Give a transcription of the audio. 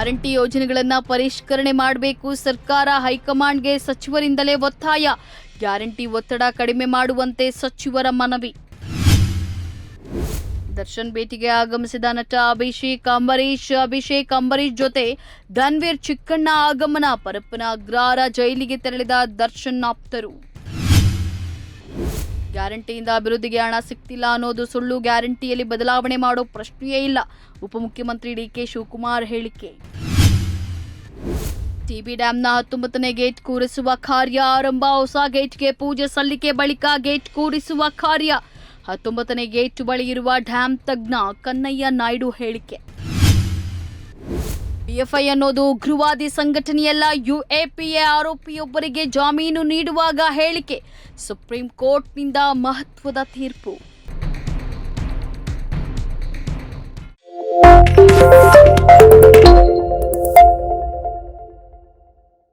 Guarantee ಯೋಜನೆಗಳನ್ನು ಪರಿಷ್ಕರಣೆ ಮಾಡಬೇಕು ಸರ್ಕಾರ, ಹೈಕಮಾಂಡ್ಗೆ ಸಚಿವರಿಂದಲೇ ಒತ್ತಾಯ. ಗ್ಯಾರಂಟಿ ಒತ್ತಡ ಕಡಿಮೆ ಮಾಡುವಂತೆ ಸಚಿವರ ಮನವಿ. ದರ್ಶನ್ ಭೇಟಿಗೆ ಆಗಮಿಸಿದ ನಟ ಅಭಿಷೇಕ್ ಅಂಬರೀಶ್ ಜೊತೆ ಧನ್ವೀರ್ ಚಿಕ್ಕಣ್ಣ ಆಗಮನ. ಪರಪ್ಪನ ಅಗ್ರಹಾರ ಜೈಲಿಗೆ ತೆರಳಿದ ದರ್ಶನ್ ಆಪ್ತರು. ಗ್ಯಾರಂಟಿಯಿಂದ ಅಭಿವೃದ್ಧಿಗೆ ಹಣ ಸಿಗ್ತಿಲ್ಲ ಅನ್ನೋದು ಸುಳ್ಳು, ಗ್ಯಾರಂಟಿಯಲ್ಲಿ ಬದಲಾವಣೆ ಮಾಡೋ ಪ್ರಶ್ನೆಯೇ ಇಲ್ಲ. ಉಪಮುಖ್ಯಮಂತ್ರಿ ಡಿಕೆ ಶಿವಕುಮಾರ್ ಹೇಳಿಕೆ. ಟಿಬಿ ಡ್ಯಾಂನ 19ನೇ ಗೇಟ್ ಕೂರಿಸುವ ಕಾರ್ಯ ಆರಂಭ. ಹೊಸ ಗೇಟ್ಗೆ ಪೂಜೆ ಸಲ್ಲಿಕೆ ಬಳಿಕ ಗೇಟ್ ಕೂರಿಸುವ ಕಾರ್ಯ. 19ನೇ ಗೇಟ್ ಬಳಿ ಇರುವ ಡ್ಯಾಂ ತಜ್ಞ ಕನ್ನಯ್ಯ ನಾಯ್ಡು ಹೇಳಿಕೆ. ಪಿಎಫ್ಐ ಅನ್ನೋದು ಉಗ್ರವಾದಿ ಸಂಘಟನೆಯಲ್ಲ, ಯುಎಪಿಎ ಆರೋಪಿಯೊಬ್ಬರಿಗೆ ಜಾಮೀನು ನೀಡುವಾಗ ಹೇಳಿಕೆ. ಸುಪ್ರೀಂ ಕೋರ್ಟ್ನಿಂದ ಮಹತ್ವದ ತೀರ್ಪು.